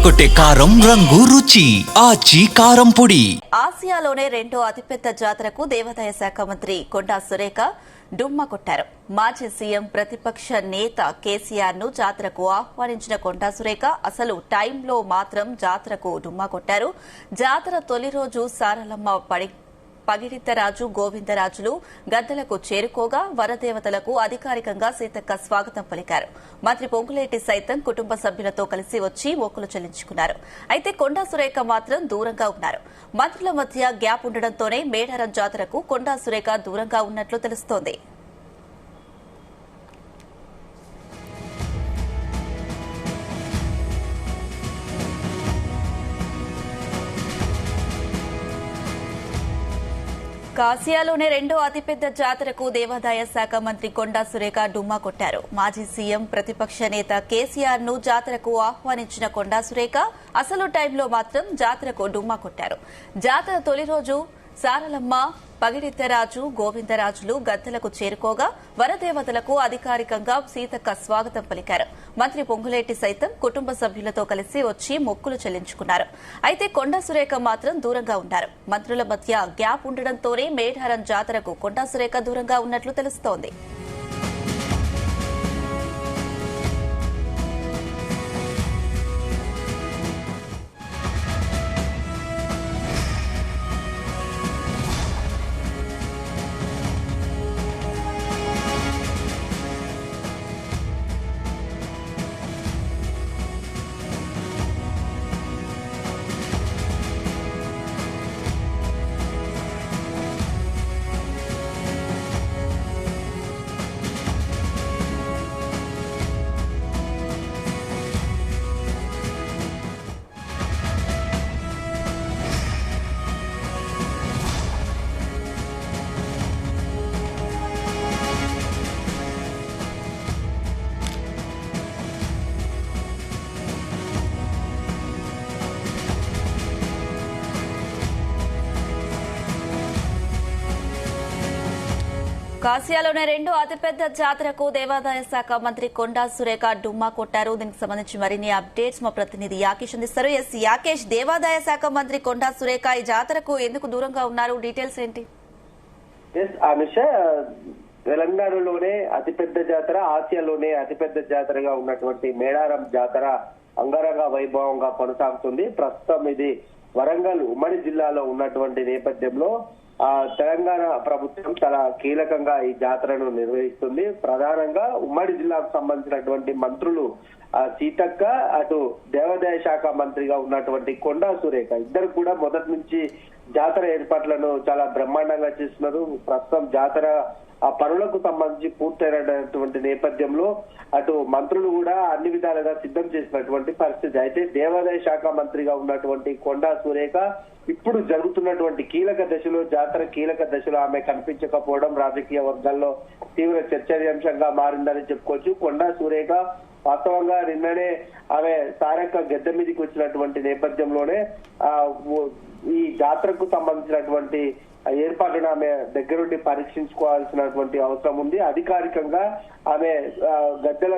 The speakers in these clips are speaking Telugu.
అదరగొట్టే కారం రంగు రుచి ఆచి కారం పొడి. ఆసియాలోనే రెండో అతిపెద్ద జాతరకు దేవాదాయ శాఖ మంత్రి కొండా సురేఖ డుమ్మా కొట్టారు. మాజీ సీఎం ప్రతిపక్ష నేత కేసీఆర్ ను జాతరకు ఆహ్వానించిన కొండా సురేఖ అసలు టైంలో మాత్రం జాతరకు డుమ్మా కొట్టారు. జాతర తొలి రోజు సారలమ్మ పగిడితరాజు గోవిందరాజులు గద్దలకు చేరుకోగా వరదేవతలకు అధికారికంగా సీతక్క స్వాగతం పలికారు. మంత్రి పొంగులేటి సైతం కుటుంబ సభ్యులతో కలిసి వచ్చి మొక్కులు చెల్లించుకున్నారు. అయితే కొండా సురేఖ మాత్రం దూరంగా ఉన్నారు. మంత్రుల మధ్య గ్యాప్ ఉండడంతోనే మేడారం జాతరకు కొండా సురేఖ దూరంగా ఉన్నట్లు తెలుస్తోంది. ఆసియాలోనే రెండో అతిపెద్ద జాతరకు దేవాదాయ శాఖ మంత్రి కొండా సురేఖ డుమ్మా కొట్టారు. మాజీ సీఎం ప్రతిపక్ష నేత కేసీఆర్ ను జాతరకు ఆహ్వానించిన కొండా సురేఖ అసలు టైంలో మాత్రం జాతరకు డుమ్మా కొట్టారు. జాతర తొలి రోజు సారలమ్మ పగిడితరాజు గోవిందరాజులు గద్దలకు చేరుకోగా వరదేవతలకు అధికారికంగా సీతక్క స్వాగతం పలికారు. మంత్రి పొంగులేటి సైతం కుటుంబ సభ్యులతో కలిసి వచ్చి మొక్కులు చెల్లించుకున్నారు. అయితే కొండా సురేఖ మాత్రం దూరంగా ఉన్నారు. మంత్రుల మధ్య గ్యాప్ ఉండడంతోనే మేడారం జాతరకు కొండా సురేఖ దూరంగా ఉన్నట్లు తెలుస్తోంది. ఆసియాలోనే రెండో అతిపెద్ద జాతరకు దేవాదాయ శాఖ మంత్రి కొండా సురేఖ డుమ్మా కొట్టారు. దీనికి సంబంధించి మరిన్ని అప్డేట్స్ మా ప్రతినిధి యాకేష్ అందిస్తారు. యాకేష్, దేవాదాయ శాఖ మంత్రి కొండా సురేఖ ఈ జాతరకు ఎందుకు దూరంగా ఉన్నారు? డీటెయిల్స్ ఏంటి? అనుష, తెలంగాణలోనే అతిపెద్ద జాతర, ఆసియాలోనే అతిపెద్ద జాతరగా ఉన్నటువంటి మేడారం జాతర అంగరంగ వైభవంగా కొనసాగుతుంది. ప్రస్తుతం ఇది వరంగల్ ఉమ్మడి జిల్లాలో ఉన్నటువంటి నేపథ్యంలో తెలంగాణ ప్రభుత్వం చాలా కీలకంగా ఈ జాతరను నిర్వహిస్తుంది. ప్రధానంగా ఉమ్మడి జిల్లాకు సంబంధించినటువంటి మంత్రులు సీతక్క, అటు దేవాదాయ శాఖ మంత్రిగా ఉన్నటువంటి కొండా సురేఖ ఇద్దరు కూడా మొదటి నుంచి జాతర ఏర్పాట్లను చాలా బ్రహ్మాండంగా చేస్తున్నారు. ప్రస్తుతం జాతర పనులకు సంబంధించి పూర్తయినటువంటి నేపథ్యంలో అటు మంత్రులు కూడా అన్ని విధాలుగా సిద్ధం చేసినటువంటి పరిస్థితి. అయితే దేవాదాయ శాఖ మంత్రిగా ఉన్నటువంటి కొండా సురేఖ ఇప్పుడు జరుగుతున్నటువంటి కీలక దశలో, జాతర కీలక దశలో ఆమె కనిపించకపోవడం రాజకీయ వర్గాల్లో తీవ్ర చర్చనీయాంశంగా మారిందని చెప్పుకోవచ్చు. కొండా సురేఖ వాస్తవంగా నిన్ననే ఆమె సారక్క గద్దె మీదకి వచ్చినటువంటి నేపథ్యంలోనే ఈ జాతరకు సంబంధించినటువంటి ఏర్పాటును ఆమె దగ్గరుండి పరీక్షించుకోవాల్సినటువంటి అవసరం ఉంది. అధికారికంగా ఆమె గద్దెల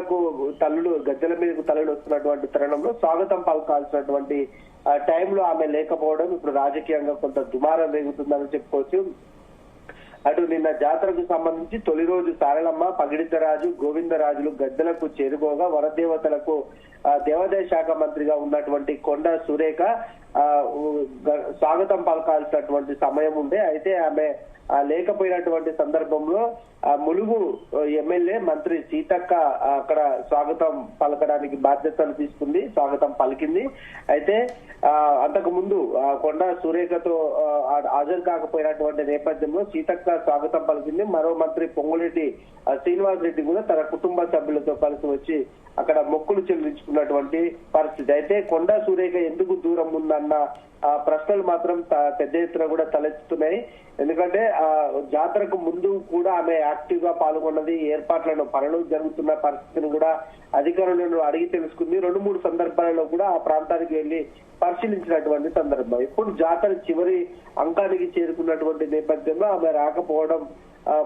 మీదకు తల్లుడు వస్తున్నటువంటి తరుణంలో స్వాగతం పలకాల్సినటువంటి టైంలో ఆమె లేకపోవడం ఇప్పుడు రాజకీయంగా కొంత దుమారం రేగుతుందని చెప్పుకోవచ్చు. అటు నిన్న జాతరకు సంబంధించి తొలి రోజు సారలమ్మ పగిడితరాజు గోవిందరాజులు గద్దలకు చేరుకోగా వరదేవతలకు దేవాదాయ శాఖ మంత్రిగా ఉన్నటువంటి కొండా సురేఖ స్వాగతం పలకాల్సినటువంటి సమయం ఉండే. అయితే ఆమె లేకపోయినటువంటి సందర్భంలో ములుగు ఎమ్మెల్యే మంత్రి సీతక్క అక్కడ స్వాగతం పలకడానికి బాధ్యతలు తీసుకుంది, స్వాగతం పలికింది. అయితే అంతకు ముందు కొండా సురేఖతో హాజరు కాకపోయినటువంటి నేపథ్యంలో సీతక్క స్వాగతం పలికింది. మరో మంత్రి పొంగులేటి శ్రీనివాస్ రెడ్డి కూడా తన కుటుంబ సభ్యులతో కలిసి వచ్చి అక్కడ మొక్కులు చెల్లించుకున్నటువంటి పరిస్థితి. అయితే కొండా సురేఖ ఎందుకు దూరం ఉందన్న ప్రశ్నలు మాత్రం పెద్ద ఎత్తున కూడా తలెత్తుతున్నాయి. ఎందుకంటే జాతరకు ముందు కూడా ఆమె యాక్టివ్ గా పాల్గొన్నది, ఏర్పాట్లను పనులు జరుగుతున్న పరిస్థితిని కూడా అధికారులను అడిగి తెలుసుకుంది. 2-3 సందర్భాలలో కూడా ఆ ప్రాంతానికి వెళ్లి పరిశీలించినటువంటి సందర్భం. ఇప్పుడు జాతర చివరి అంకానికి చేరుకున్నటువంటి నేపథ్యంలో ఆమె రాకపోవడం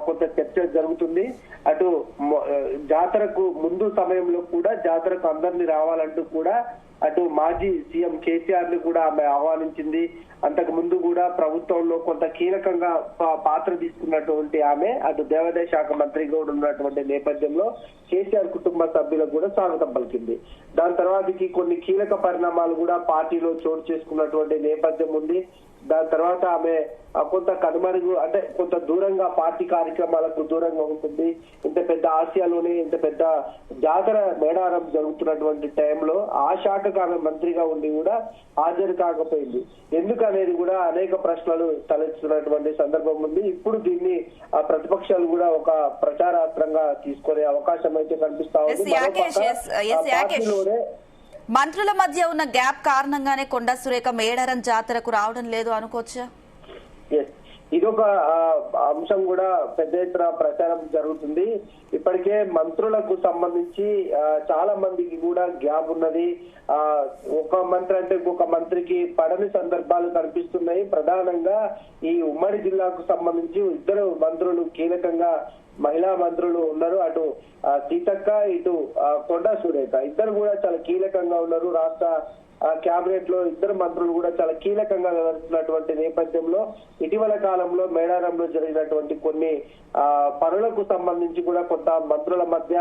కొంత చర్చ జరుగుతుంది. అటు జాతరకు ముందు సమయంలో కూడా జాతరకు అందరినీ రావాలంటూ కూడా అటు మాజీ సీఎం కేసీఆర్ ని కూడా ఆమె ఆహ్వానించింది. అంతకు ముందు కూడా ప్రభుత్వంలో కొంత కీలకంగా పాత్ర తీసుకున్నటువంటి ఆమె అటు దేవాదాయ శాఖ మంత్రిగా ఉన్నటువంటి నేపథ్యంలో కేసీఆర్ కుటుంబ సభ్యులకు కూడా స్వాగతం పలికింది. దాని తర్వాతకి కొన్ని కీలక పరిణామాలు కూడా పార్టీలో చోటు చేసుకున్నటువంటి నేపథ్యం ఉంది. దాని తర్వాత ఆమె కొంత కనుమరుగు అంటే కొంత దూరంగా పార్టీ కార్యక్రమాలకు దూరంగా ఉంటుంది. ఇంత పెద్ద ఆసియాలోనే ఇంత పెద్ద జాతర మేడారం జరుగుతున్నటువంటి టైంలో ఆ శాఖకు ఆమె మంత్రిగా ఉండి కూడా హాజరు కాకపోయింది. ఎందుకనేది కూడా అనేక ప్రశ్నలు తలెత్తుతున్నటువంటి సందర్భం ఉంది. ఇప్పుడు దీన్ని ఆ ప్రతిపక్షాలు కూడా ఒక ప్రచారాస్త్రంగా తీసుకునే అవకాశం అయితే కనిపిస్తా ఉంది. పార్టీలోనే మంత్రుల మధ్య ఉన్న గ్యాప్ కారణంగానే కొండా సురేఖ మేడారం జాతరకు రావడం లేదు అనుకోవచ్చా? ఇదొక అంశం కూడా పెద్ద ఎత్తున ప్రచారం జరుగుతుంది. ఇప్పటికే మంత్రులకు సంబంధించి చాలా మందికి కూడా గ్యాప్ ఉన్నది. ఒక మంత్రి అంటే ఇంకొక మంత్రికి పడని సందర్భాలు కనిపిస్తున్నాయి. ప్రధానంగా ఈ ఉమ్మడి జిల్లాకు సంబంధించి ఇద్దరు మంత్రులు కీలకంగా మహిళా మంత్రులు ఉన్నారు. అటు సీతక్క, ఇటు కొండా సురేఖ ఇద్దరు కూడా చాలా కీలకంగా ఉన్నారు. రాష్ట్ర కేబినెట్ లో ఇద్దరు మంత్రులు కూడా చాలా కీలకంగా వ్యవహరిస్తున్నటువంటి నేపథ్యంలో ఇటీవల కాలంలో మేడారంలో జరిగినటువంటి కొన్ని పనులకు సంబంధించి కూడా కొంత మంత్రుల మధ్య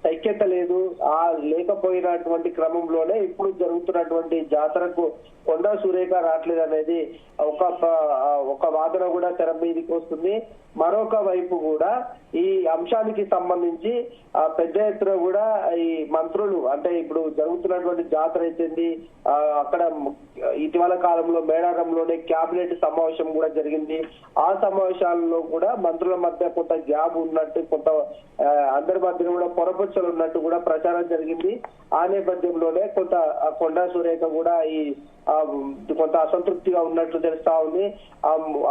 సైక్యత లేదు. లేకపోయినటువంటి క్రమంలోనే ఇప్పుడు జరుగుతున్నటువంటి జాతరకు కొండా సురేఖ రావట్లేదు అనేది ఒక వాదన కూడా తెర మీదకి వస్తుంది. మరొక వైపు కూడా ఈ అంశానికి సంబంధించి పెద్ద ఎత్తున కూడా ఈ మంత్రులు అంటే ఇప్పుడు జరుగుతున్నటువంటి జాతర అయితేంది అక్కడ ఇటీవల కాలంలో మేడారంలోనే కేబినెట్ సమావేశం కూడా జరిగింది. ఆ సమావేశాలలో కూడా మంత్రుల మధ్య కొంత గ్యాప్ ఉన్నట్టు కొంత అందరి మధ్య కూడా పొరపచ్చలు ఉన్నట్టు కూడా ప్రచారం జరిగింది. ఆ నేపథ్యంలోనే కొంత కొండా సురేఖ కూడా ఈ కొంత అసంతృప్తిగా ఉన్నట్లు తెలుస్తా ఉంది.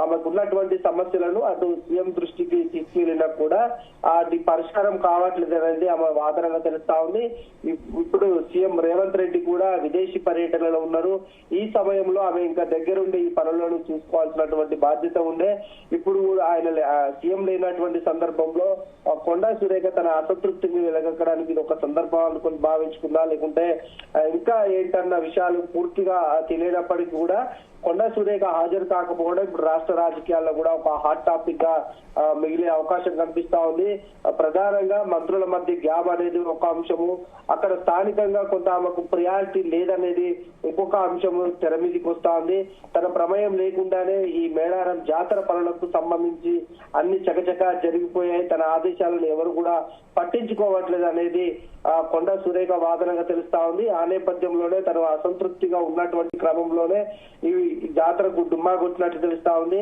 ఆమెకు ఉన్నటువంటి సమస్యలను అటు సీఎం దృష్టికి తీసుకెళ్లినా కూడా అది పరిష్కారం కావట్లేదు అనేది ఆమె వాదనగా తెలుస్తా ఉంది. ఇప్పుడు సీఎం రేవంత్ రెడ్డి కూడా విదేశీ పర్యటనలో ఉన్నారు. ఈ సమయంలో ఆమె ఇంకా దగ్గరుండి ఈ పనులను చూసుకోవాల్సినటువంటి బాధ్యత ఉండే. ఇప్పుడు ఆయన సీఎం లేనటువంటి సందర్భంలో కొండా సురేఖ తన అసంతృప్తిని వెలగక్కడానికి ఇది ఒక సందర్భం అనుకుని భావించుకుందా, లేకుంటే ఇంకా ఏంటన్న విషయాలు పూర్తిగా తెలియనప్పటికీ కూడా కొండా సురేఖ హాజరు కాకపోవడం ఇప్పుడు రాష్ట్ర రాజకీయాల్లో కూడా ఒక హాట్ టాపిక్ గా మిగిలే అవకాశం కనిపిస్తా ఉంది. ప్రధానంగా మంత్రుల మధ్య గ్యాప్ అనేది ఒక అంశము, అక్కడ స్థానికంగా కొంత ఆమెకు ప్రియారిటీ లేదనేది ఇంకొక అంశము తెర మీదకి వస్తా ఉంది. తన ప్రమేయం లేకుండానే ఈ మేడారం జాతర పనులకు సంబంధించి అన్ని చకచకా జరిగిపోయాయి. తన ఆదేశాలను ఎవరు కూడా పట్టించుకోవట్లేదు అనేది కొండా సురేఖ వాదనగా తెలుస్తా ఉంది. ఆ నేపథ్యంలోనే తను అసంతృప్తిగా ఉన్నటువంటి క్రమంలోనే ఈ జాతరకు డుమ్మా కొట్టినట్టు తెలుస్తా ఉంది.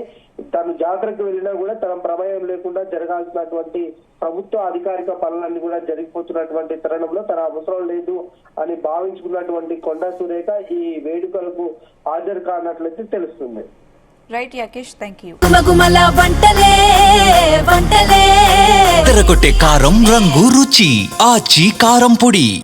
తను జాతరకు వెళ్ళినా కూడా తన ప్రమేయం లేకుండా జరగాల్సినటువంటి ప్రభుత్వ అధికారిక పనులన్నీ కూడా జరిగిపోతున్నటువంటి తరుణంలో తన అవసరం లేదు అని భావించుకున్నటువంటి కొండా సురేఖ ఈ వేడుకలకు హాజరు కానట్లయితే తెలుస్తుంది. Right Yakesh, thank you. తెరకొట్టే కారం రంగు రుచి ఆచి కారం పొడి.